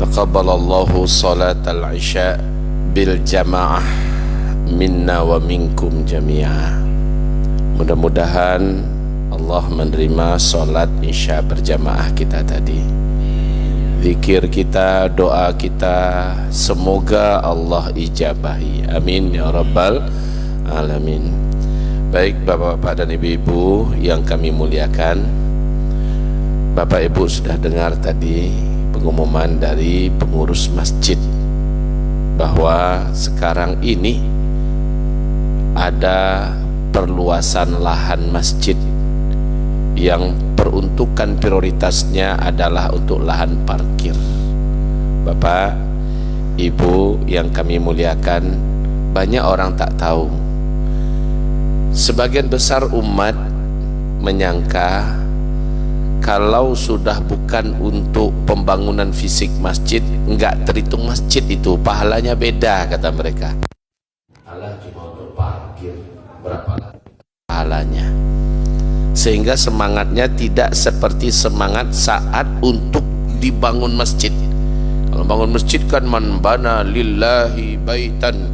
Taqabbalallahu salatal isya bil jamaah minna wa minkum jami'ah. Mudah-mudahan Allah menerima salat isya berjamaah kita tadi. Zikir kita, doa kita, semoga Allah ijabahi. Amin ya rabbal alamin. Baik bapak-bapak dan ibu-ibu yang kami muliakan, bapak ibu sudah dengar tadi pengumuman dari pengurus masjid bahwa sekarang ini ada perluasan lahan masjid yang peruntukan prioritasnya adalah untuk lahan parkir. Bapak, ibu yang kami muliakan, banyak orang tak tahu. Sebagian besar umat menyangka kalau sudah bukan untuk pembangunan fisik masjid, enggak terhitung masjid itu, pahalanya beda kata mereka. Allah cuma untuk parkir, berapa pahalanya? Sehingga semangatnya tidak seperti semangat saat untuk dibangun masjid. Kalau bangun masjid kan man bana lillahi baitan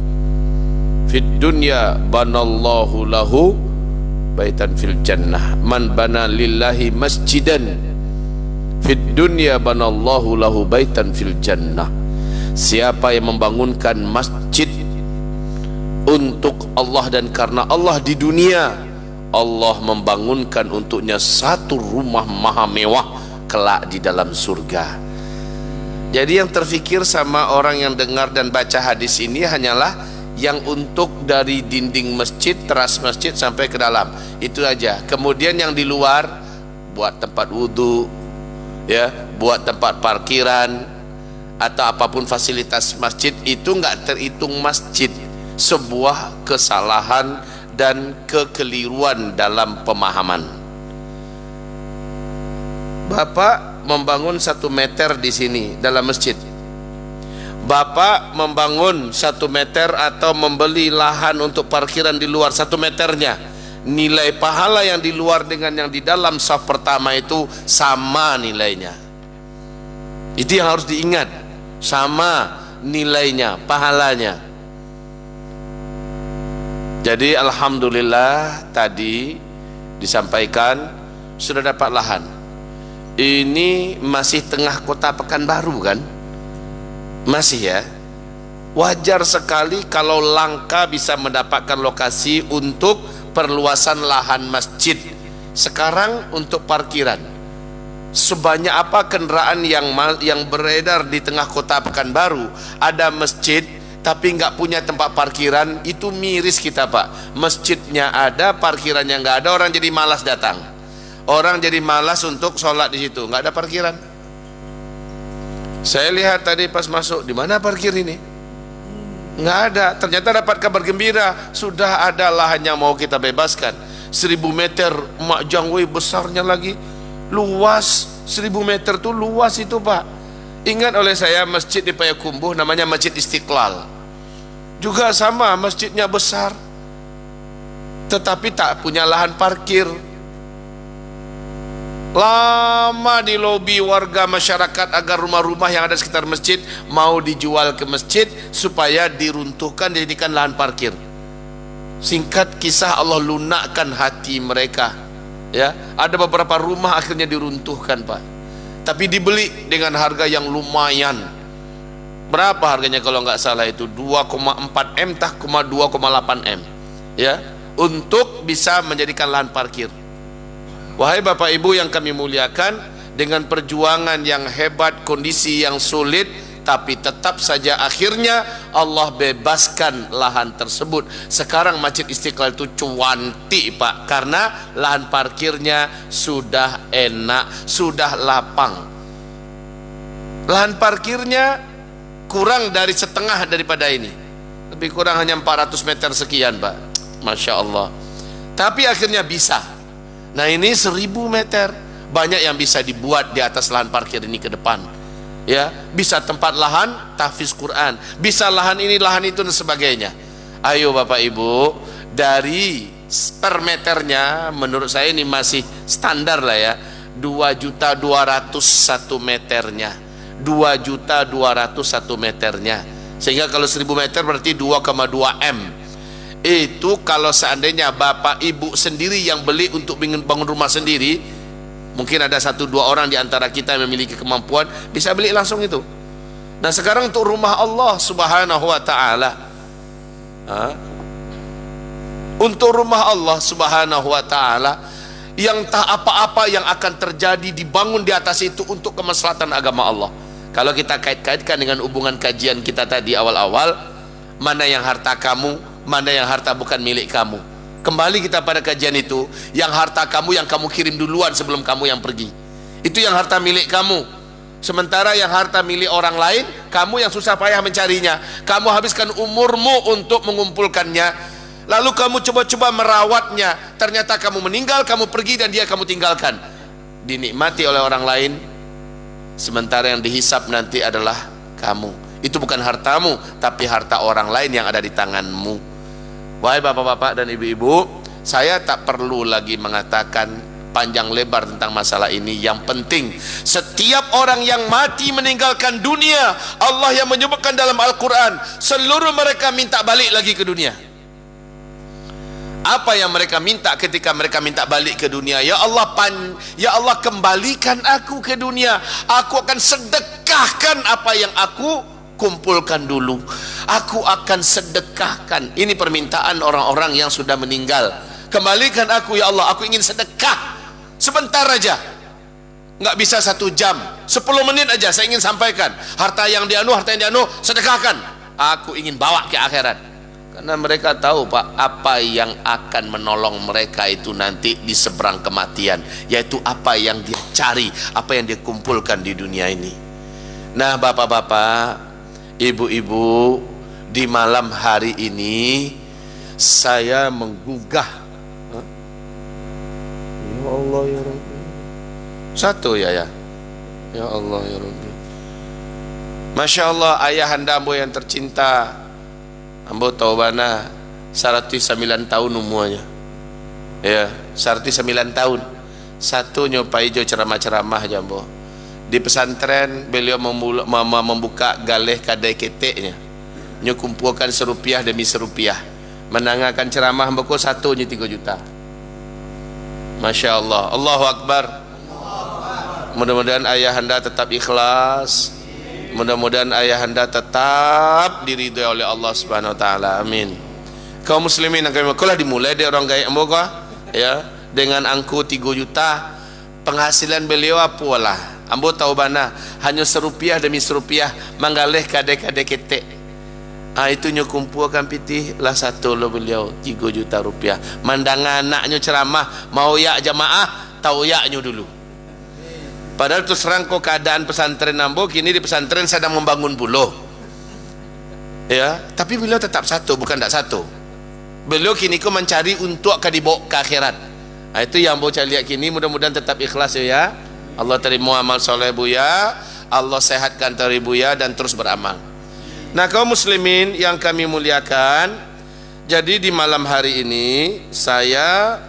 fid dunya banallahu lahu baitan fil jannah, man bana lillahi masjidan fid dunya banallahu lahu baitan fil jannah. Siapa yang membangunkan masjid untuk Allah dan karena Allah di dunia, Allah membangunkan untuknya satu rumah maha mewah kelak di dalam surga. Jadi yang terfikir sama orang yang dengar dan baca hadis ini hanyalah yang untuk dari dinding masjid, teras masjid sampai ke dalam, itu aja. Kemudian yang di luar buat tempat wudhu, ya, buat tempat parkiran atau apapun fasilitas masjid, itu nggak terhitung masjid. Sebuah kesalahan dan kekeliruan dalam pemahaman. Bapak membangun 1 meter di sini dalam masjid. Bapak membangun 1 meter atau membeli lahan untuk parkiran di luar 1 meternya, nilai pahala yang di luar dengan yang di dalam saf pertama itu sama nilainya. Itu yang harus diingat, sama nilainya, pahalanya. Jadi alhamdulillah tadi disampaikan sudah dapat lahan. Ini masih tengah kota Pekanbaru kan? Masih ya. Wajar sekali kalau langka bisa mendapatkan lokasi untuk perluasan lahan masjid. Sekarang untuk parkiran, sebanyak apa kendaraan yang beredar di tengah kota Pekanbaru, ada masjid tapi nggak punya tempat parkiran, itu miris kita Pak. Masjidnya ada, parkirannya nggak ada, orang jadi malas datang. Orang jadi malas untuk sholat di situ, nggak ada parkiran. Saya lihat tadi pas masuk, di mana parkir ini? Nggak ada. Ternyata dapat kabar gembira, sudah ada lahan yang mau kita bebaskan. 1000 meter, Mak Jangwei besarnya lagi, luas. 1000 meter tuh luas itu Pak. Ingat oleh saya masjid di Payakumbuh namanya Masjid Istiqlal, juga sama, masjidnya besar tetapi tak punya lahan parkir. Lama di lobi warga masyarakat agar rumah-rumah yang ada sekitar masjid mau dijual ke masjid supaya diruntuhkan, dijadikan lahan parkir. Singkat kisah, Allah lunakkan hati mereka, ya. Ada beberapa rumah akhirnya diruntuhkan Pak, tapi dibeli dengan harga yang lumayan. Berapa harganya kalau nggak salah itu 2,4 M tah 2,8 M, ya, untuk bisa menjadikan lahan parkir. Wahai Bapak Ibu yang kami muliakan, dengan perjuangan yang hebat, kondisi yang sulit, tapi tetap saja akhirnya Allah bebaskan lahan tersebut. Sekarang Masjid Istiqlal itu cuanti Pak, karena lahan parkirnya sudah enak, sudah lapang. Lahan parkirnya kurang dari setengah daripada ini, lebih kurang hanya 400 meter sekian Pak, Masya Allah. Tapi akhirnya bisa. Nah ini 1000 meter, banyak yang bisa dibuat di atas lahan parkir ini ke depan, ya. Bisa tempat lahan tahfiz Quran, bisa lahan ini, lahan itu dan sebagainya. Ayo Bapak Ibu, dari per meternya menurut saya ini masih standar lah ya, 2.200.000 1 meternya. 2.200.000 meternya, sehingga kalau 1.000 meter berarti 2,2 M. Itu kalau seandainya bapak ibu sendiri yang beli untuk bangun rumah sendiri, mungkin ada 1-2 orang di antara kita yang memiliki kemampuan bisa beli langsung itu. Nah sekarang untuk rumah Allah subhanahu wa ta'ala, untuk rumah Allah subhanahu wa ta'ala, yang tak apa-apa yang akan terjadi dibangun di atas itu untuk kemaslahatan agama Allah. Kalau kita kait-kaitkan dengan hubungan kajian kita tadi awal-awal, mana yang harta kamu, mana yang harta bukan milik kamu. Kembali kita pada kajian itu, yang harta kamu yang kamu kirim duluan sebelum kamu yang pergi, itu yang harta milik kamu. Sementara yang harta milik orang lain, kamu yang susah payah mencarinya, kamu habiskan umurmu untuk mengumpulkannya, lalu kamu coba-coba merawatnya, ternyata kamu meninggal, kamu pergi dan dia kamu tinggalkan, dinikmati oleh orang lain, sementara yang dihisap nanti adalah kamu. Itu bukan hartamu, tapi harta orang lain yang ada di tanganmu. Wahai bapak-bapak dan ibu-ibu, saya tak perlu lagi mengatakan panjang lebar tentang masalah ini. Yang penting, setiap orang yang mati meninggalkan dunia, Allah yang menyebutkan dalam Al-Quran, seluruh mereka minta balik lagi ke dunia. Apa yang mereka minta ketika mereka minta balik ke dunia? Ya Allah, ya Allah, kembalikan aku ke dunia. Aku akan sedekahkan apa yang aku kumpulkan dulu. Aku akan sedekahkan. Ini permintaan orang-orang yang sudah meninggal. Kembalikan aku ya Allah, aku ingin sedekah sebentar aja, nggak bisa 1 jam, 10 menit aja saya ingin sampaikan. Harta yang dianu, sedekahkan. Aku ingin bawa ke akhirat. Karena mereka tahu Pak, apa yang akan menolong mereka itu nanti di seberang kematian, yaitu apa yang dia cari, apa yang dia kumpulkan di dunia ini. Nah bapak-bapak, ibu-ibu, di malam hari ini saya menggugah, ya Allah ya Rabbi, satu ya Allah ya Rabbi, Masya Allah, ayahanda ambo yang tercinta, ambo taubana 109 tahun umurnya, ya 109 tahun. Satu nyopai jo ceramah-ceramah jambo di pesantren. Beliau membuka galeh kadai keteknya, nyukumpulkan serupiah demi serupiah, menangakan ceramah mboko 1 nya 3 juta. Masya Allah, Allahu Akbar. Mudah-mudahan ayahanda tetap ikhlas, mudah-mudahan ayahanda tetap diridhoi oleh Allah Subhanahu wa taala. Amin. Kaum muslimin yang kami kulah dimulai dari orang gaya mboko ya, dengan angku 3 juta. Penghasilan beliau apalah ambo tahu bana, hanya serupiah demi serupiah manggaleh kadek-kadek ketek. Itu nyukumpulkan pitih lah 1 lo beliau 3 juta rupiah. Mandangan anaknya ceramah mau ya jamaah, tahu yaknya dulu. Padahal terus rangko keadaan pesantren ambo kini di pesantren sedang membangun buloh. Ya, tapi beliau tetap 1, bukan tak 1. Beliau kini ku mencari untuk dibawa ke akhirat. Itu yang ambo cari lihat kini, mudah-mudahan tetap ikhlas ya. Allah terima amal soleh buya, Allah sehatkan tari buya dan terus beramal. Nah kaum muslimin yang kami muliakan, jadi di malam hari ini saya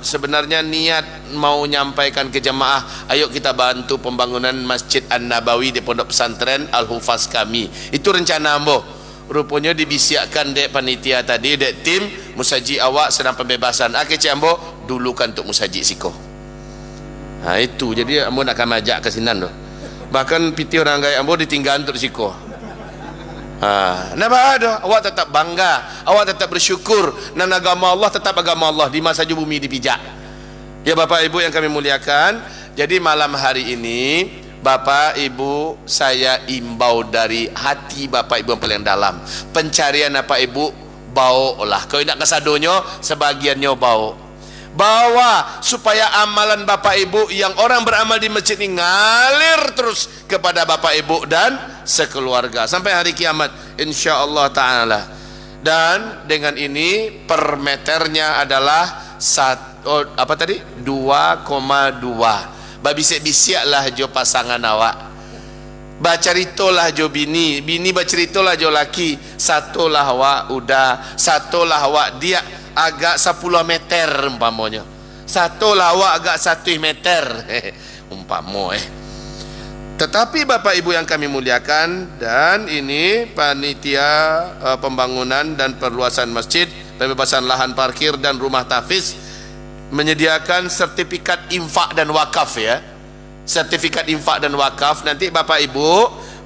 sebenarnya niat mau nyampaikan ke jemaah, ayo kita bantu pembangunan Masjid An-Nabawi di Pondok Pesantren Al-Hufaz kami. Itu rencana ambo. Rupanya dibisiakan dek panitia tadi, dek tim musaji awak sedang pembebasan. Kece ambo dulukan untuk musaji siko. Nah itu jadi ambo nak kamajak ke sinan loh. Bahkan piti orang gaya ambo ditinggal untuk siko. Nah ada awak tetap bangga, awak tetap bersyukur, dan agama Allah tetap agama Allah di masa bumi dipijak. Ya Bapak Ibu yang kami muliakan, jadi malam hari ini Bapak Ibu saya imbau dari hati Bapak Ibu yang paling dalam, pencarian Bapak Ibu bau lah, kalau tidak kesadonyo sebagiannya bau, bawa supaya amalan Bapak Ibu yang orang beramal di masjid ini ngalir terus kepada Bapak Ibu dan sekeluarga sampai hari kiamat insyaallah ta'ala. Dan dengan ini per meternya adalah 2,2. Babisik-bisik lah jo pasangan awak, bacaritolah jo bini bacaritolah jo laki, 1 lah awak udah, 1 lah awak dia agak 10 meter umpamanya, 1 lah awak agak 1 meter umpamo Tetapi Bapak Ibu yang kami muliakan, dan ini panitia pembangunan dan perluasan masjid, pembebasan lahan parkir dan rumah tahfiz menyediakan sertifikat infak dan wakaf ya. Sertifikat infak dan wakaf, nanti Bapak Ibu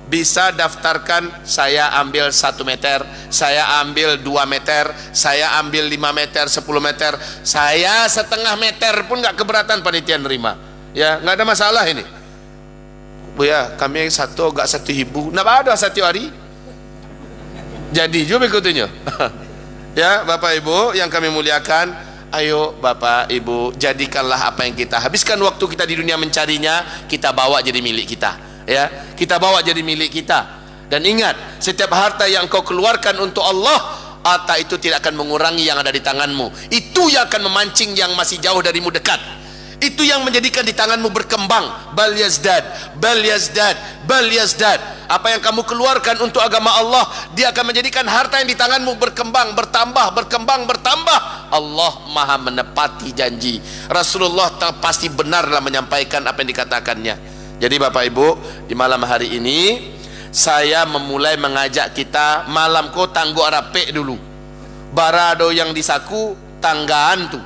bisa daftarkan, saya ambil 1 meter, saya ambil 2 meter, saya ambil 5 meter, 10 meter, saya setengah meter pun nggak keberatan panitia nerima ya, nggak ada masalah ini Bu ya. Kami satu agak 1.000 nak ada 1 hari jadi juga ikutnya ya. Bapak Ibu yang kami muliakan, ayo Bapak Ibu, jadikanlah apa yang kita habiskan waktu kita di dunia mencarinya, kita bawa jadi milik kita ya, kita bawa jadi milik kita. Dan ingat, setiap harta yang kau keluarkan untuk Allah, harta itu tidak akan mengurangi yang ada di tanganmu. Itu yang akan memancing yang masih jauh darimu dekat. Itu yang menjadikan di tanganmu berkembang. Bal yazdad, bal yazdad, bal yazdad. Apa yang kamu keluarkan untuk agama Allah, dia akan menjadikan harta yang di tanganmu berkembang, bertambah, berkembang, bertambah. Allah maha menepati janji. Rasulullah pasti benar dalam menyampaikan apa yang dikatakannya. Jadi Bapak Ibu, di malam hari ini saya memulai mengajak kita, malam ko tangguh rape dulu. Barado yang disaku tanggaan tu.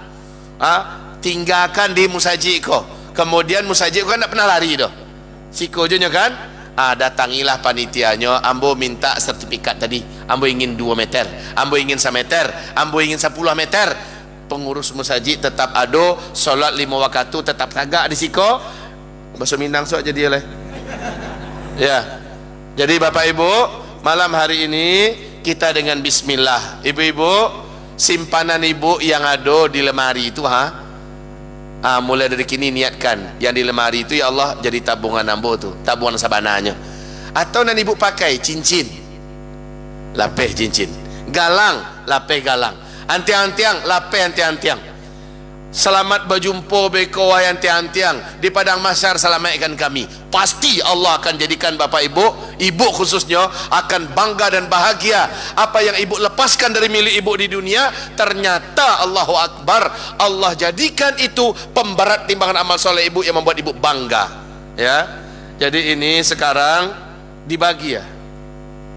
Tinggalkan di musaji ko. Kemudian musaji ko kan tak pernah lari doh. Siko je kan? Datangilah panitianya, ambo minta sertifikat tadi. Ambo ingin 2 meter, ambo ingin 1 meter, ambo ingin 10 meter. Pengurus musaji tetap ado, solat 5 waktu tetap tagak di siko. Bahasa Minang sok jadi oleh ya. Jadi Bapak Ibu, malam hari ini kita dengan bismillah. Ibu-ibu, simpanan ibu yang ada di lemari itu mulai dari kini niatkan yang di lemari itu, ya Allah, jadi tabungan ambo tuh, tabungan sabananya. Atau nan ibu pakai cincin, lapeh cincin, galang, lapeh galang, antiang-antiang, lapeh antiang-antiang. Selamat berjumpa beko wayang tiang-tiang di padang mahsyar, selamatkan kami. Pasti Allah akan jadikan Bapak Ibu, ibu khususnya, akan bangga dan bahagia. Apa yang ibu lepaskan dari milik ibu di dunia, ternyata Allahu Akbar, Allah jadikan itu pemberat timbangan amal soleh ibu yang membuat ibu bangga ya. Jadi ini sekarang dibagi ya,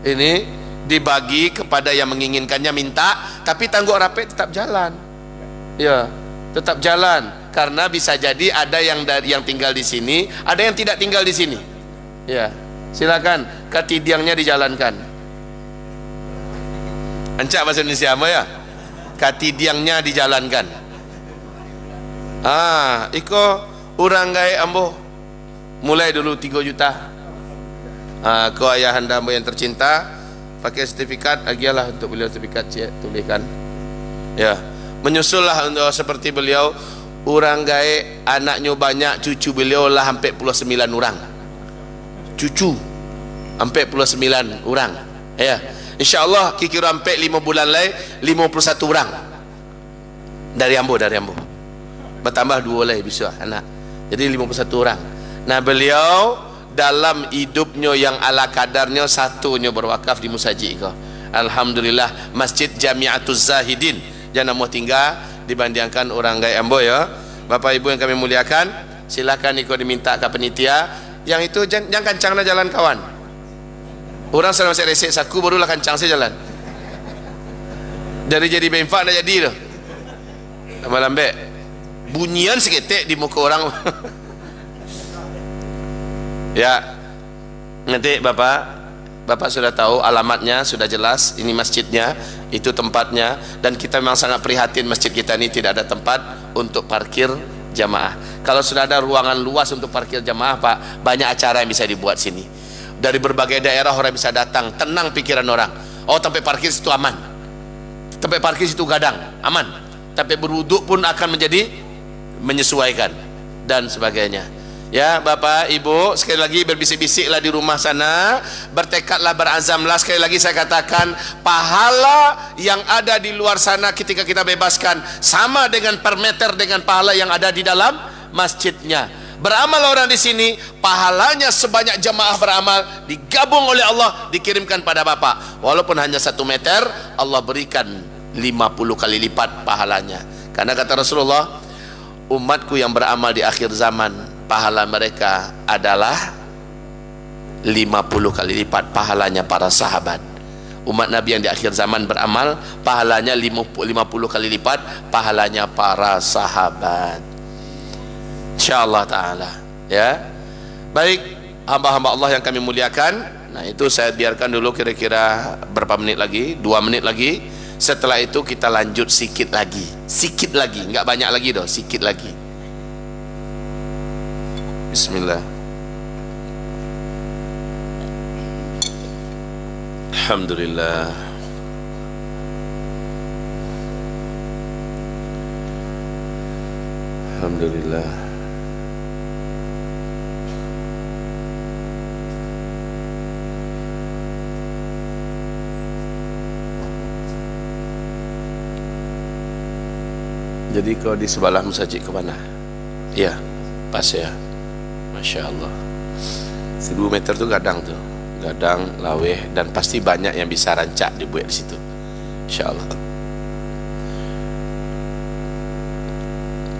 ini dibagi kepada yang menginginkannya, minta, tapi tangguh rapi tetap jalan ya, tetap jalan, karena bisa jadi ada yang tinggal di sini, ada yang tidak tinggal di sini ya. Silakan katidiangnya dijalankan. Ancak bahasa Indonesia apa ya? Katidiangnya dijalankan. Iko orang gaya ambo mulai dulu 3 juta. Ko ayahanda ambo yang tercinta pakai sertifikat, agialah untuk beliau sertifikat tuliskan ya. Menyusullah untuk seperti beliau, orang gae anaknya banyak, cucu beliau lah hampir 49 orang, cucu hampir 49 orang ya. InsyaAllah kira hampir 5 bulan lagi 51 orang dari ambo bertambah 2 lagi bisa anak, jadi 51 orang. Nah beliau dalam hidupnya yang ala kadarnya, satunya berwakaf di musaji ko. Alhamdulillah, Masjid Jami'atuz Zahidin jangan mau tinggal dibandingkan orang gaya ambo ya. Bapak Ibu yang kami muliakan, silakan ikut diminta ke penitia. Yang itu jangan kencang lah jalan kawan. Orang sedang masih resek saku barulah kencang saya jalan. Jadi benfak dah jadi loh. Malam be bunyian seketek di muka orang. Ya, nanti Bapak sudah tahu alamatnya, sudah jelas, ini masjidnya, itu tempatnya, dan kita memang sangat prihatin masjid kita ini tidak ada tempat untuk parkir jamaah. Kalau sudah ada ruangan luas untuk parkir jamaah Pak, banyak acara yang bisa dibuat sini. Dari berbagai daerah orang bisa datang, tenang pikiran orang. Oh, tempat parkir situ aman, tempat parkir situ gadang aman, tempat berwuduk pun akan menjadi menyesuaikan dan sebagainya. Ya Bapak Ibu, sekali lagi berbisik-bisiklah di rumah sana, bertekadlah, berazamlah. Sekali lagi saya katakan, pahala yang ada di luar sana ketika kita bebaskan sama dengan per meter dengan pahala yang ada di dalam masjidnya. Beramal orang di sini, pahalanya sebanyak jamaah beramal, digabung oleh Allah, dikirimkan pada Bapak. Walaupun hanya 1 meter, Allah berikan 50 kali lipat pahalanya. Karena kata Rasulullah, umatku yang beramal di akhir zaman, pahala mereka adalah 50 kali lipat pahalanya para sahabat. Umat Nabi yang di akhir zaman beramal, pahalanya 50 kali lipat pahalanya para sahabat, insyaallah taala. Ya, baik hamba-hamba Allah yang kami muliakan. Nah, itu saya biarkan dulu kira-kira berapa menit lagi, 2 menit lagi. Setelah itu kita lanjut sikit lagi, nggak banyak lagi doh, sikit lagi. Bismillah. Alhamdulillah. Alhamdulillah. Jadi kau di sebelah masjid ke mana? Ya, pas ya. Masya Allah. 1000 meter tuh gadang tuh. Gadang, laweh, dan pasti banyak yang bisa rancak dibuat di situ, insyaallah.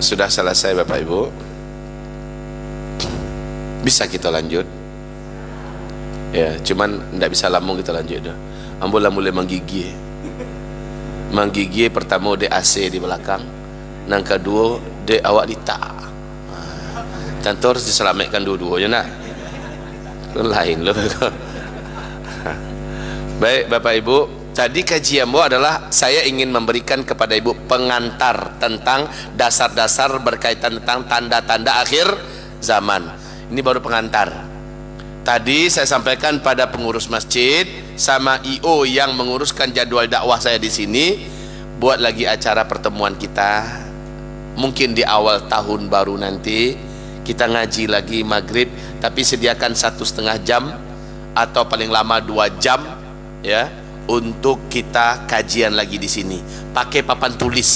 Sudah selesai Bapak Ibu, bisa kita lanjut ya, cuman tidak bisa lambung kita lanjut dah. Ambolah mulai menggigi pertama de AC di belakang, yang kedua de awak di tak, tentu harus diselamatkan dua-duanya nak, lain loh. Baik Bapak Ibu, tadi kajian Bu adalah saya ingin memberikan kepada Ibu pengantar tentang dasar-dasar berkaitan tentang tanda-tanda akhir zaman. Ini baru pengantar. Tadi saya sampaikan pada pengurus masjid sama IO yang menguruskan jadwal dakwah saya di sini, buat lagi acara pertemuan kita. Mungkin di awal tahun baru nanti kita ngaji lagi maghrib, tapi sediakan 1,5 jam atau paling lama 2 jam ya, untuk kita kajian lagi di sini pakai papan tulis.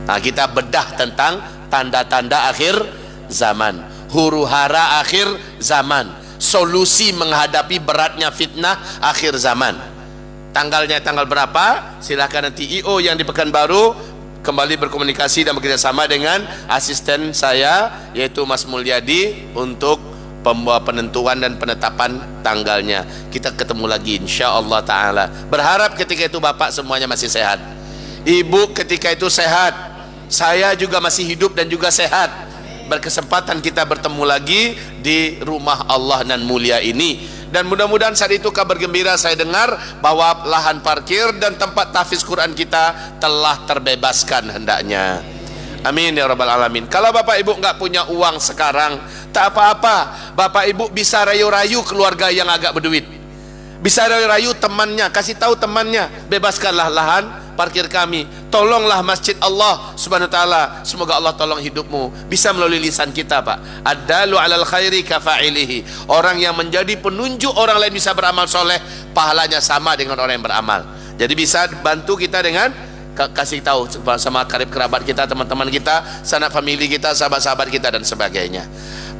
Nah, kita bedah tentang tanda-tanda akhir zaman, huru-hara akhir zaman, solusi menghadapi beratnya fitnah akhir zaman. Tanggalnya tanggal berapa? Silahkan nanti IO yang di Pekanbaru kembali berkomunikasi dan bekerjasama dengan asisten saya yaitu Mas Mulyadi untuk penentuan dan penetapan tanggalnya. Kita ketemu lagi insyaallah taala. Berharap ketika itu Bapak semuanya masih sehat, Ibu ketika itu sehat, saya juga masih hidup dan juga sehat. Berkesempatan kita bertemu lagi di rumah Allah nan mulia ini, dan mudah-mudahan saat itu kabar gembira saya dengar bahwa lahan parkir dan tempat tahfiz Quran kita telah terbebaskan hendaknya. Amin ya rabbal alamin. Kalau Bapak Ibu nggak punya uang sekarang, tak apa-apa, Bapak Ibu bisa rayu-rayu keluarga yang agak berduit, bisa rayu-rayu temannya, kasih tahu temannya, bebaskanlah lahan parkir kami, tolonglah masjid Allah subhanahu wa ta'ala, semoga Allah tolong hidupmu. Bisa melalui lisan kita Pak. Ad-dalu alal khairi kafa'ilihi, orang yang menjadi penunjuk orang lain bisa beramal soleh, pahalanya sama dengan orang yang beramal. Jadi bisa bantu kita dengan kasih tahu sama karib kerabat kita, teman-teman kita, sanak famili kita, sahabat-sahabat kita dan sebagainya.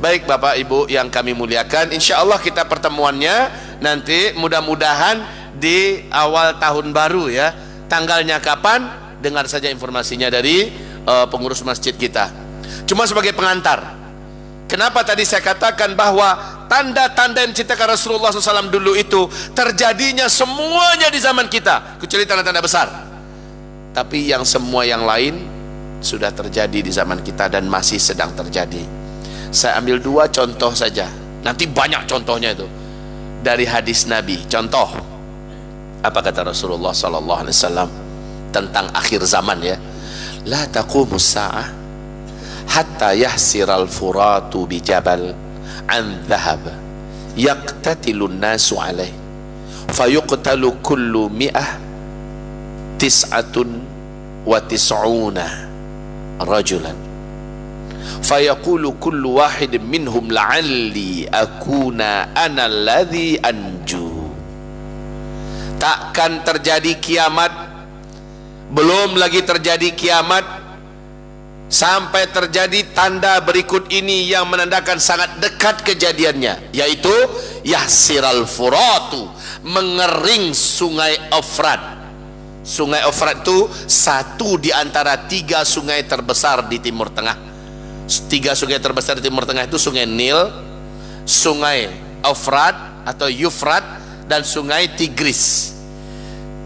Baik Bapak Ibu yang kami muliakan, insya Allah kita pertemuannya nanti mudah-mudahan di awal tahun baru ya. Tanggalnya kapan? Dengar saja informasinya dari pengurus masjid kita. Cuma sebagai pengantar, kenapa tadi saya katakan bahwa tanda-tanda yang diciptakan Rasulullah SAW dulu itu terjadinya semuanya di zaman kita, kecuali tanda-tanda besar. Tapi yang semua yang lain sudah terjadi di zaman kita dan masih sedang terjadi. Saya ambil 2 contoh saja, nanti banyak contohnya itu dari hadis Nabi. Contoh, apa kata Rasulullah SAW tentang akhir zaman ya? La taqumus sa'ah hatta yahsiral furatu bijabal an dhahab yaqtatilun nasu alaih fayuqtalu kullu mi'ah tis'atun wa tis'una rajulan fayaqulu kullu wahid minhum la'alli akuna ana alladhi anju. Takkan terjadi kiamat, belum lagi terjadi kiamat, sampai terjadi tanda berikut ini yang menandakan sangat dekat kejadiannya, yaitu yahsiral furatu, mengering sungai Efrat. Sungai Efrat itu satu di antara 3 sungai terbesar di Timur Tengah. 3 sungai terbesar di Timur Tengah itu Sungai Nil, sungai Eufrat atau Yufrat, dan sungai Tigris.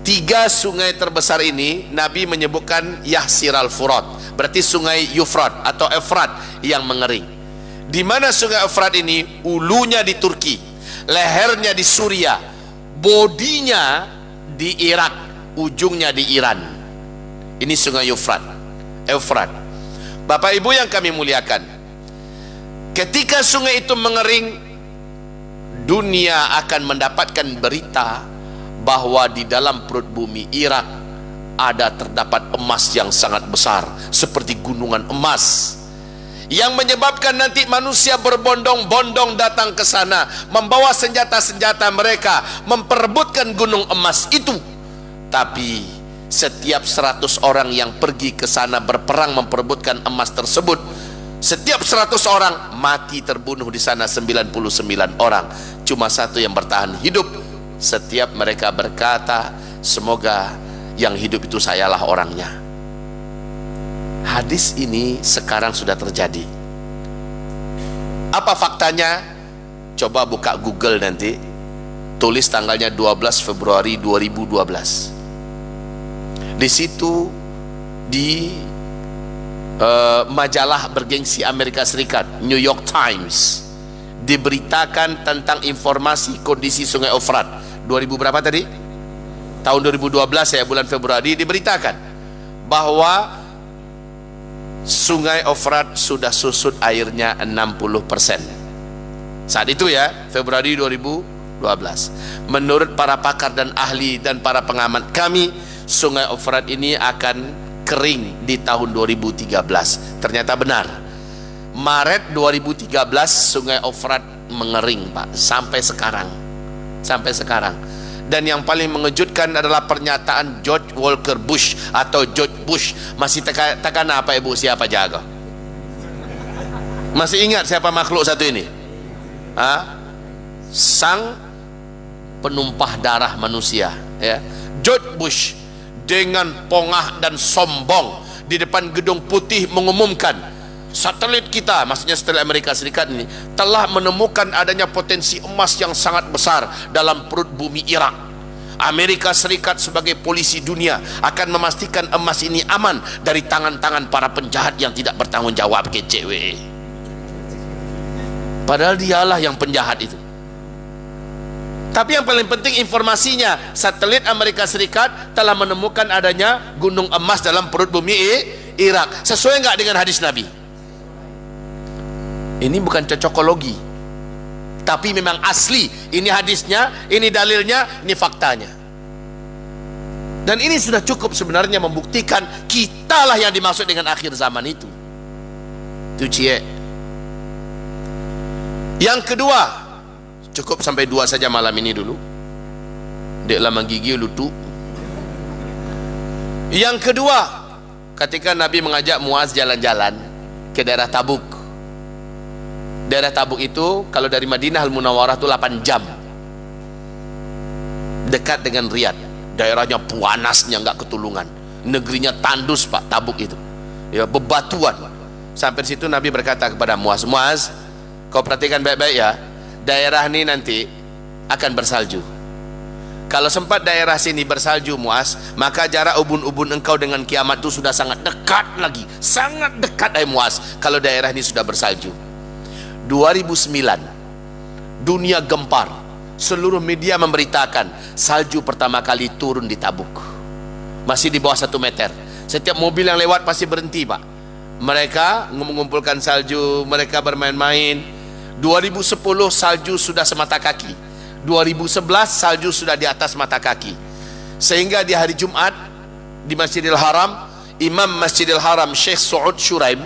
3 sungai terbesar ini Nabi menyebutkan Yahsiral Furat, berarti sungai Yufrat atau Efrat yang mengering. Di mana sungai Efrat ini? Ulunya di Turki, lehernya di Suria, bodinya di Irak, ujungnya di Iran. Ini sungai Yufrat, Efrat. Bapak Ibu yang kami muliakan, ketika sungai itu mengering, dunia akan mendapatkan berita bahwa di dalam perut bumi Irak terdapat emas yang sangat besar, seperti gunungan emas, yang menyebabkan nanti manusia berbondong-bondong datang ke sana, membawa senjata-senjata mereka, memperebutkan gunung emas itu. Tapi setiap 100 orang yang pergi ke sana berperang memperebutkan emas tersebut, setiap 100 orang mati terbunuh di sana 99 orang, cuma 1 yang bertahan hidup. Setiap mereka berkata, semoga yang hidup itu sayalah orangnya. Hadis ini sekarang sudah terjadi. Apa faktanya? Coba buka Google nanti, tulis tanggalnya 12 Februari 2012. Di situ, di majalah bergengsi Amerika Serikat, New York Times, diberitakan tentang informasi kondisi sungai Eufrat. 2000 berapa tadi? Tahun 2012 ya, bulan Februari, diberitakan bahwa sungai Eufrat sudah susut airnya 60%. Saat itu ya, Februari 2012. Menurut para pakar dan ahli dan para pengamat kami, sungai Eufrat ini akan kering di tahun 2013. Ternyata benar. Maret 2013 sungai Eufrat mengering, Pak, sampai sekarang. Dan yang paling mengejutkan adalah pernyataan George Walker Bush atau George Bush. Masih tekan apa Ibu, siapa jaga? Masih ingat siapa makhluk satu ini? Sang penumpah darah manusia, ya. George Bush dengan pongah dan sombong di depan Gedung Putih mengumumkan, satelit kita, maksudnya satelit Amerika Serikat ini, telah menemukan adanya potensi emas yang sangat besar dalam perut bumi Irak. Amerika Serikat sebagai polisi dunia akan memastikan emas ini aman dari tangan-tangan para penjahat yang tidak bertanggung jawab, KCWE. Padahal dialah yang penjahat itu. Tapi yang paling penting informasinya, satelit Amerika Serikat telah menemukan adanya gunung emas dalam perut bumi Irak. Sesuai nggak dengan hadis Nabi? Ini bukan cocokologi, tapi memang asli. Ini hadisnya, ini dalilnya, ini faktanya. Dan ini sudah cukup sebenarnya membuktikan kitalah yang dimaksud dengan akhir zaman itu. Itu cie. Yang kedua, cukup sampai 2 saja malam ini dulu. Dek lama gigi lutu. Yang kedua, ketika Nabi mengajak Muaz jalan-jalan ke daerah Tabuk. Daerah Tabuk itu kalau dari Madinah Al-Munawwarah itu 8 jam, dekat dengan Riyadh. Daerahnya panasnya nggak ketulungan, negerinya tandus, Pak. Tabuk itu ya, bebatuan. Sampai situ Nabi berkata kepada Muaz, Muaz, kau perhatikan baik-baik ya, daerah ini nanti akan bersalju. Kalau sempat daerah sini bersalju, Muaz, maka jarak ubun-ubun engkau dengan kiamat itu sudah sangat dekat lagi, sangat dekat, Muaz, kalau daerah ini sudah bersalju. 2009 dunia gempar, seluruh media memberitakan salju pertama kali turun di Tabuk, masih di bawah 1 meter. Setiap mobil yang lewat pasti berhenti, Pak. Mereka mengumpulkan salju, mereka bermain-main. 2010 salju sudah semata kaki, 2011 salju sudah di atas mata kaki. Sehingga di hari Jumat di Masjidil Haram, Imam Masjidil Haram Syekh Saud Shuraim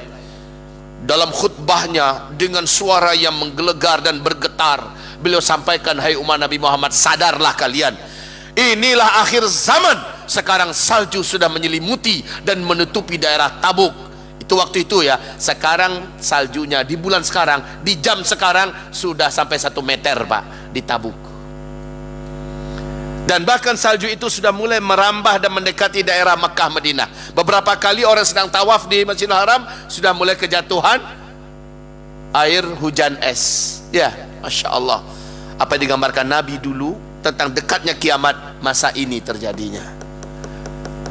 dalam khutbahnya dengan suara yang menggelegar dan bergetar, beliau sampaikan, hai umat Nabi Muhammad, sadarlah kalian, inilah akhir zaman. Sekarang salju sudah menyelimuti dan menutupi daerah Tabuk. Itu waktu itu ya. Sekarang saljunya di bulan sekarang, di jam sekarang sudah sampai 1 meter, Pak, di Tabuk. Dan bahkan salju itu sudah mulai merambah dan mendekati daerah Mekah Madinah. Beberapa kali orang sedang tawaf di Masjidil Haram sudah mulai kejatuhan air hujan es. Ya, Masya Allah. Apa yang digambarkan Nabi dulu tentang dekatnya kiamat, masa ini terjadinya.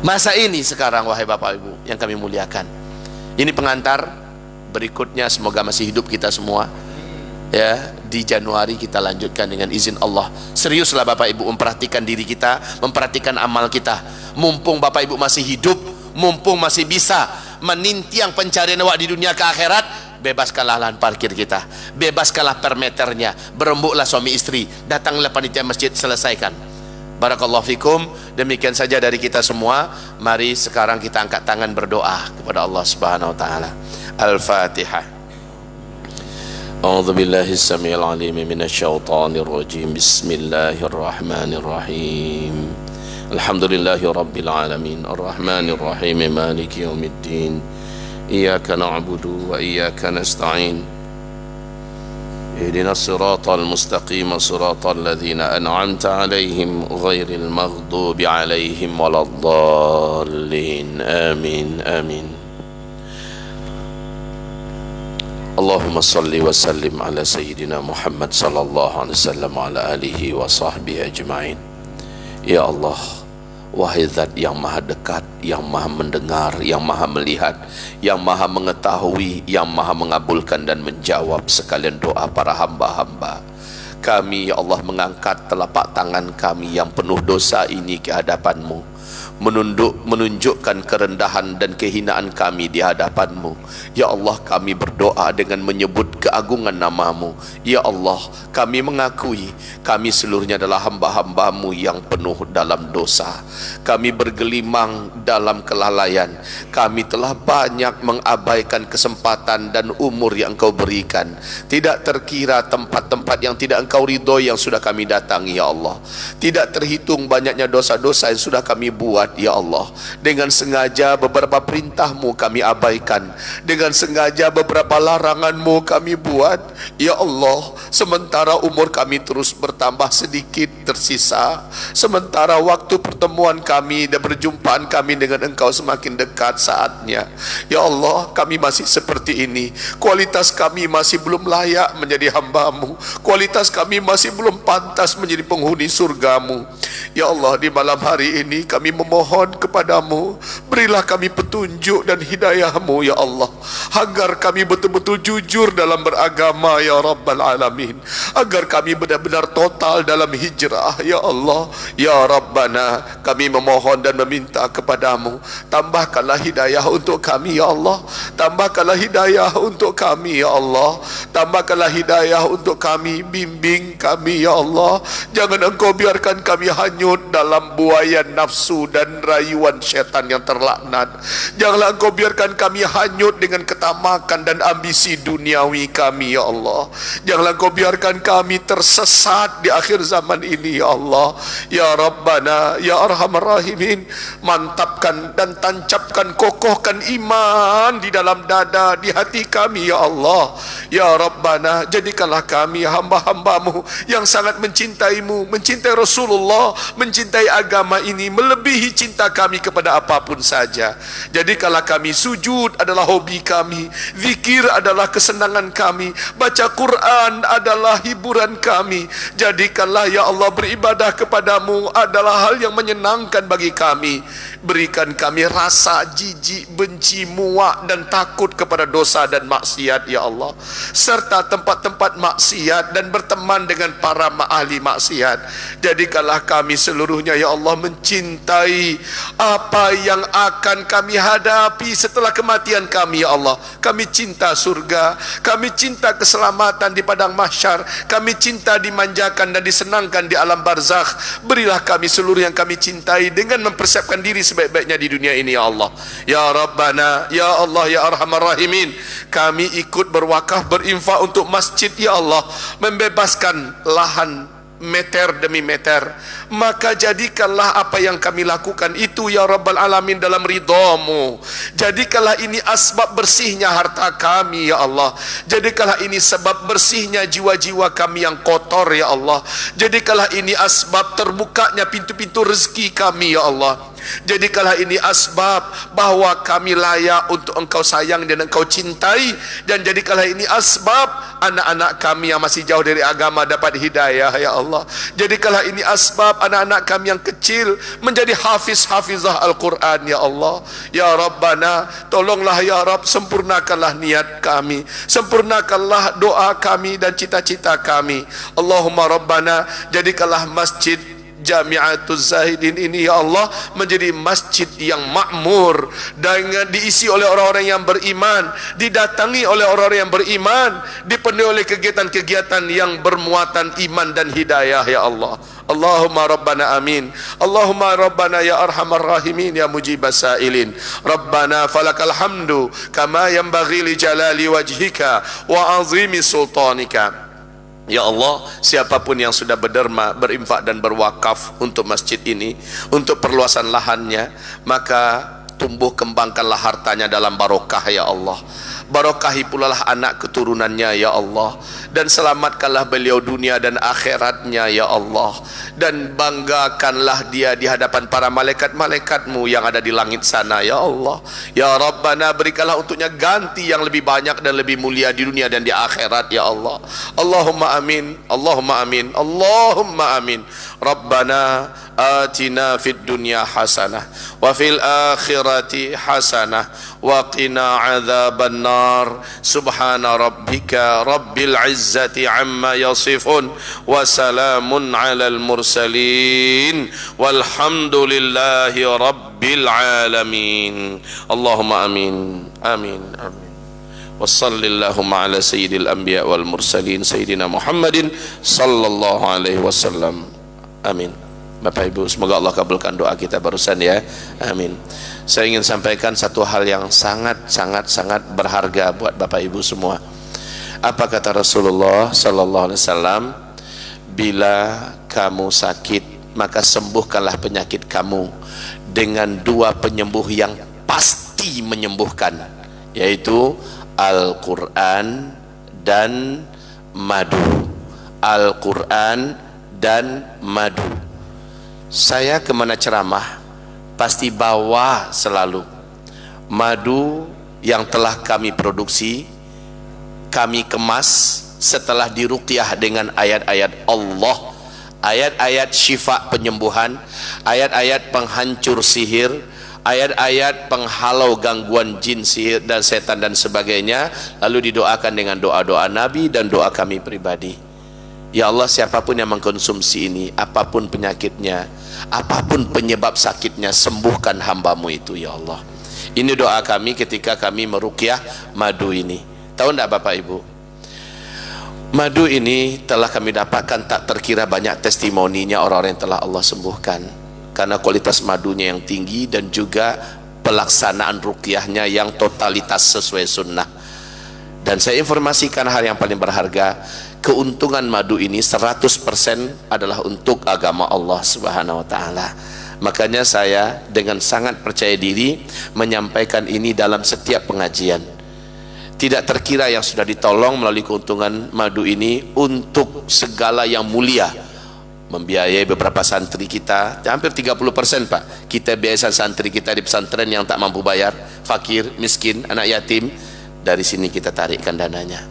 Masa ini sekarang, wahai Bapak Ibu yang kami muliakan. Ini pengantar. Berikutnya semoga masih hidup kita semua. Ya, di Januari kita lanjutkan dengan izin Allah. Seriuslah Bapak Ibu memperhatikan diri kita, memperhatikan amal kita. Mumpung Bapak Ibu masih hidup, mumpung masih bisa menintiang pencarian awak di dunia ke akhirat, bebaskanlah lahan parkir kita, bebaskanlah per meternya, berembuklah suami istri, datanglah panitia masjid, selesaikan. Barakallahu fikum. Demikian saja dari kita semua. Mari sekarang kita angkat tangan berdoa kepada Allah Subhanahu wa taala. Al-Fatihah. أعوذ بالله السميع العليم من الشيطان الرجيم بسم الله الرحمن الرحيم الحمد لله رب العالمين الرحمن الرحيم مالك يوم الدين إياك نعبد وإياك نستعين اهدنا الصراط المستقيم صراط الذين أنعمت عليهم غير المغضوب عليهم ولا الضالين آمين آمين Allahumma salli wa sallim ala Sayyidina Muhammad sallallahu alaihi wasallam ala alihi wa sahbihi ajma'in. Ya Allah, wahai zat yang maha dekat, yang maha mendengar, yang maha melihat, yang maha mengetahui, yang maha mengabulkan dan menjawab sekalian doa para hamba-hamba. Kami ya Allah mengangkat telapak tangan kami yang penuh dosa ini ke hadapan-Mu, menunjukkan kerendahan dan kehinaan kami di hadapan-Mu. Ya Allah, kami berdoa dengan menyebut keagungan nama-Mu. Ya Allah, kami mengakui kami seluruhnya adalah hamba-hamba-Mu yang penuh dalam dosa. Kami bergelimang dalam kelalaian. Kami telah banyak mengabaikan kesempatan dan umur yang Engkau berikan. Tidak terkira tempat-tempat yang tidak Engkau ridhoi yang sudah kami datangi, ya Allah. Tidak terhitung banyaknya dosa-dosa yang sudah kami buat, ya Allah. Dengan sengaja beberapa perintah-Mu kami abaikan, dengan sengaja beberapa larangan-Mu kami buat, ya Allah. Sementara umur kami terus bertambah sedikit tersisa, sementara waktu pertemuan kami dan perjumpaan kami dengan Engkau semakin dekat saatnya, ya Allah, kami masih seperti ini. Kualitas kami masih belum layak menjadi hamba-Mu, kualitas kami masih belum pantas menjadi penghuni surga-Mu. Ya Allah, di malam hari ini kami memohon kepadamu, berilah kami petunjuk dan hidayah-Mu, ya Allah, agar kami betul-betul jujur dalam beragama, ya Rabbal Alamin, agar kami benar-benar total dalam hijrah, ya Allah. Ya Rabbana, kami memohon dan meminta kepadamu, tambahkanlah hidayah untuk kami, ya Allah. Tambahkanlah hidayah untuk kami, ya Allah. Tambahkanlah hidayah untuk kami, bimbing kami, ya Allah. Jangan Engkau biarkan kami hanyut dalam buayan nafsu dan rayuan syaitan yang terlaknat. Janganlah Engkau biarkan kami hanyut dengan ketamakan dan ambisi duniawi kami, ya Allah. Janganlah Engkau biarkan kami tersesat di akhir zaman ini, ya Allah. Ya Rabbana, ya Arhamar Rahimin, mantapkan dan tancapkan, kokohkan iman di dalam dada, di hati kami, ya Allah. Ya Rabbana, jadikanlah kami hamba-hamba-Mu yang sangat mencintai-Mu, mencintai Rasulullah, mencintai agama ini melebihi cinta kami kepada apapun saja. Jadikanlah kami sujud adalah hobi kami, zikir adalah kesenangan kami, baca Quran adalah hiburan kami. Jadikanlah ya Allah beribadah kepadamu adalah hal yang menyenangkan bagi kami. Berikan kami rasa jijik, benci, muak dan takut kepada dosa dan maksiat, ya Allah, serta tempat-tempat maksiat dan berteman dengan para ahli maksiat. Jadikanlah kami seluruhnya, ya Allah, mencintai apa yang akan kami hadapi setelah kematian kami, ya Allah. Kami cinta surga, kami cinta keselamatan di padang mahsyar, kami cinta dimanjakan dan disenangkan di alam barzakh. Berilah kami seluruh yang kami cintai dengan mempersiapkan diri sebaik-baiknya di dunia ini, ya Allah. Ya Rabbana, ya Allah, ya Arhamar Rahimin, kami ikut berwakaf, berinfak untuk masjid, ya Allah, membebaskan lahan meter demi meter. Maka jadikanlah apa yang kami lakukan itu, ya Rabbal Alamin, dalam ridha-Mu. Jadikanlah ini asbab bersihnya harta kami, ya Allah. Jadikanlah ini sebab bersihnya jiwa-jiwa kami yang kotor, ya Allah. Jadikanlah ini asbab terbukanya pintu-pintu rezeki kami, ya Allah. Jadikanlah ini asbab bahwa kami layak untuk Engkau sayang dan Engkau cintai, dan jadikanlah ini asbab anak-anak kami yang masih jauh dari agama dapat hidayah ya Allah. Jadikanlah ini asbab anak-anak kami yang kecil menjadi hafizah Al-Quran ya Allah. Ya Rabbana, tolonglah ya Rabb, sempurnakanlah niat kami, sempurnakanlah doa kami dan cita-cita kami. Allahumma Rabbana, jadikanlah masjid Jami'atuz Zahidin ini ya Allah menjadi masjid yang makmur, dengan diisi oleh orang-orang yang beriman, didatangi oleh orang-orang yang beriman, dipenuhi oleh kegiatan-kegiatan yang bermuatan iman dan hidayah ya Allah. Allahumma Rabbana amin. Allahumma Rabbana ya arhamar rahimin ya mujibas sailin. Rabbana falakal hamdu kama yanbaghi li jalali wajhika wa azimi sultanika. Ya Allah, siapapun yang sudah berderma, berinfak dan berwakaf untuk masjid ini, untuk perluasan lahannya, maka tumbuh kembangkanlah hartanya dalam barokah ya Allah. Barokahi pula lah anak keturunannya ya Allah, dan selamatkanlah beliau dunia dan akhiratnya ya Allah, dan banggakanlah dia di hadapan para malaikat-malaikatmu yang ada di langit sana ya Allah. Ya Rabbana, berikanlah untuknya ganti yang lebih banyak dan lebih mulia di dunia dan di akhirat ya Allah. Allahumma amin, Allahumma amin, Allahumma amin. Rabbana atina fid dunya hasanah wa fil akhirati hasanah wa qina adzaban nar. Subhana rabbika rabbil izzati amma yasifun wa salamun alal mursalin walhamdulillahi rabbil alamin. Allahumma amin, amin, amin. Wassallallahumma ala sayyidil anbiya wal mursalin sayyidina Muhammadin sallallahu alaihi wasallam. Amin. Bapak Ibu, semoga Allah kabulkan doa kita barusan ya. Amin. Saya ingin sampaikan satu hal yang sangat berharga buat Bapak Ibu semua. Apa kata Rasulullah sallallahu alaihi wasallam? Bila kamu sakit, maka sembuhkanlah penyakit kamu dengan dua penyembuh yang pasti menyembuhkan, yaitu Al-Quran dan madu. Al-Quran dan madu. Saya kemana ceramah pasti bawa selalu madu yang telah kami produksi, kami kemas setelah diruqyah dengan ayat-ayat Allah, ayat-ayat syifa penyembuhan, ayat-ayat penghancur sihir, ayat-ayat penghalau gangguan jin, sihir dan setan dan sebagainya, lalu didoakan dengan doa-doa Nabi dan doa kami pribadi. Ya Allah, siapapun yang mengkonsumsi ini, apapun penyakitnya, apapun penyebab sakitnya, sembuhkan hambamu itu ya Allah. Ini doa kami ketika kami meruqyah madu ini. Tahu enggak Bapak Ibu, madu ini telah kami dapatkan tak terkira banyak testimoninya orang-orang yang telah Allah sembuhkan, karena kualitas madunya yang tinggi dan juga pelaksanaan ruqyahnya yang totalitas sesuai sunnah. Dan saya informasikan hal yang paling berharga, keuntungan madu ini 100% adalah untuk agama Allah Subhanahu wa taala. Makanya saya dengan sangat percaya diri menyampaikan ini dalam setiap pengajian. Tidak terkira yang sudah ditolong melalui keuntungan madu ini untuk segala yang mulia. Membiayai beberapa santri kita, hampir 30% Pak. Kita biaya santri kita di pesantren yang tak mampu bayar, fakir, miskin, anak yatim. Dari sini kita tarikkan dananya.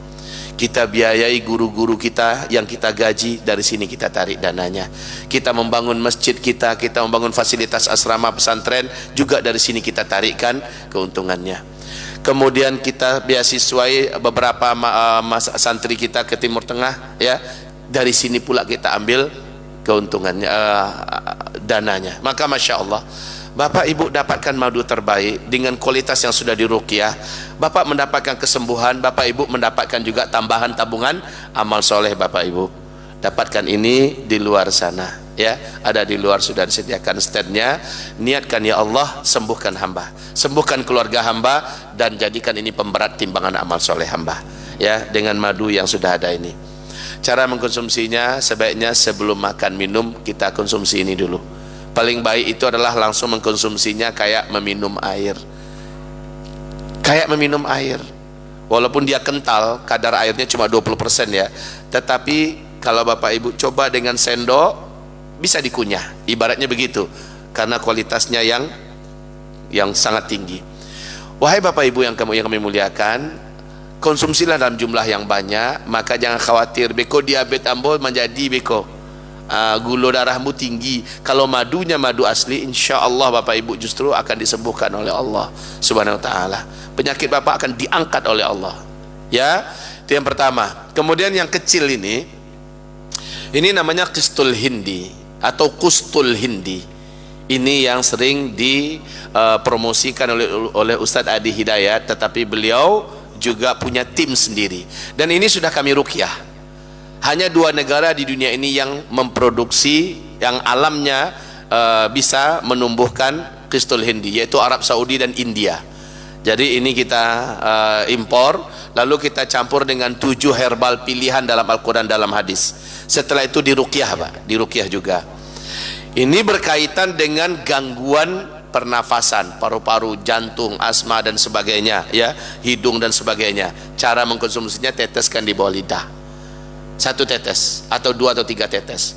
Kita biayai guru-guru kita yang kita gaji, dari sini kita tarik dananya. Kita membangun masjid kita membangun fasilitas asrama pesantren, juga dari sini kita tarikkan keuntungannya. Kemudian kita beasiswai beberapa santri kita ke Timur Tengah ya, dari sini pula kita ambil keuntungannya, dananya. Maka Masya Allah, Bapak Ibu dapatkan madu terbaik dengan kualitas yang sudah diruqyah. Bapak mendapatkan kesembuhan, Bapak Ibu mendapatkan juga tambahan tabungan amal soleh. Bapak Ibu dapatkan ini di luar sana ya, ada di luar sudah disediakan standnya. Niatkan ya Allah, sembuhkan hamba, sembuhkan keluarga hamba, dan jadikan ini pemberat timbangan amal soleh hamba ya, dengan madu yang sudah ada ini. Cara mengkonsumsinya, sebaiknya sebelum makan minum kita konsumsi ini dulu. Paling baik itu adalah langsung mengkonsumsinya kayak meminum air. Kayak meminum air. Walaupun dia kental, kadar airnya cuma 20% ya. Tetapi kalau Bapak Ibu coba dengan sendok, bisa dikunyah. Ibaratnya begitu. karena kualitasnya yang sangat tinggi. Wahai Bapak Ibu yang kami muliakan, konsumsilah dalam jumlah yang banyak, maka jangan khawatir beko diabetes ambo menjadi beko gula darahmu tinggi. Kalau madunya madu asli, insya Allah Bapak Ibu justru akan disembuhkan oleh Allah Subhanahu Wa Taala. Penyakit Bapak akan diangkat oleh Allah. Ya, itu yang pertama. Kemudian yang kecil ini namanya qistul hindi atau kustul hindi. Ini yang sering dipromosikan oleh Ustadz Adi Hidayat, tetapi beliau juga punya tim sendiri, dan ini sudah kami ruqyah. Hanya 2 negara di dunia ini yang memproduksi, yang alamnya bisa menumbuhkan qistul hindi, yaitu Arab Saudi dan India. Jadi ini kita impor, lalu kita campur dengan 7 herbal pilihan dalam Al-Quran, dalam hadis. Setelah itu diruqyah Pak, diruqyah juga. Ini berkaitan dengan gangguan pernafasan, paru-paru, jantung, asma dan sebagainya, ya, hidung dan sebagainya. Cara mengkonsumsinya, teteskan di bawah lidah, 1 tetes atau 2 atau 3 tetes.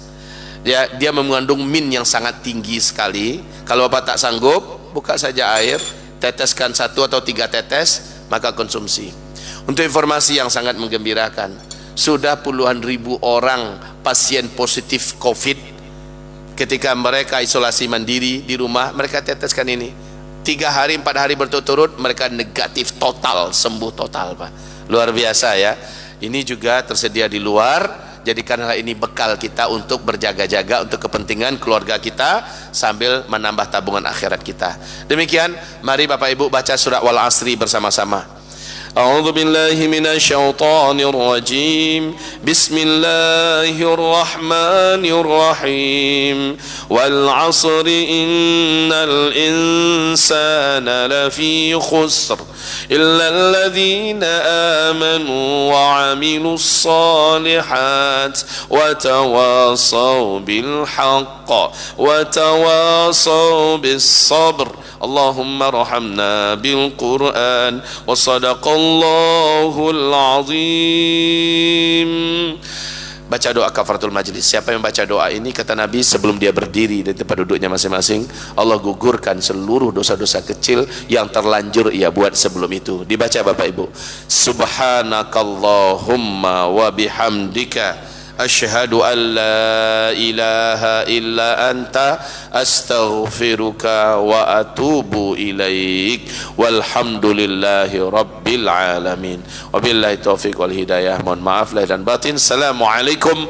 Dia mengandung min yang sangat tinggi sekali. Kalau Bapak tak sanggup, buka saja air, teteskan 1 atau 3 tetes, maka konsumsi. Untuk informasi yang sangat menggembirakan, sudah puluhan ribu orang pasien positif COVID, ketika mereka isolasi mandiri di rumah, mereka teteskan ini 3 hari 4 hari berturut-turut, mereka negatif total, sembuh total Pak. Luar biasa ya. Ini juga tersedia di luar. Jadikanlah ini bekal kita untuk berjaga-jaga untuk kepentingan keluarga kita sambil menambah tabungan akhirat kita. Demikian, mari Bapak Ibu baca surat Wal Asri bersama-sama. A'udzu billahi minasyaitonir rajim. Bismillahirrahmanirrahim. Wal 'asri innal insana lafi khusr illa alladhina amanu wa 'amilus solihat wa tawasaw bil haqq wa tawasaw bis sabr. Allahumma rahamna bil Qur'an wa sadaqallahul azim. Baca doa kafaratul majlis. Siapa yang baca doa ini, kata Nabi, sebelum dia berdiri dari tempat duduknya masing-masing, Allah gugurkan seluruh dosa-dosa kecil yang terlanjur ia buat sebelum itu. Dibaca Bapak Ibu. Subhanakallahumma wa bihamdika asyhadu an la ilaha illa anta astaghfiruka wa atubu ilaik walhamdulillahi rabbil alamin. Wabillahi taufiq wal hidayah. Mohon maaf lahir dan batin. Assalamualaikum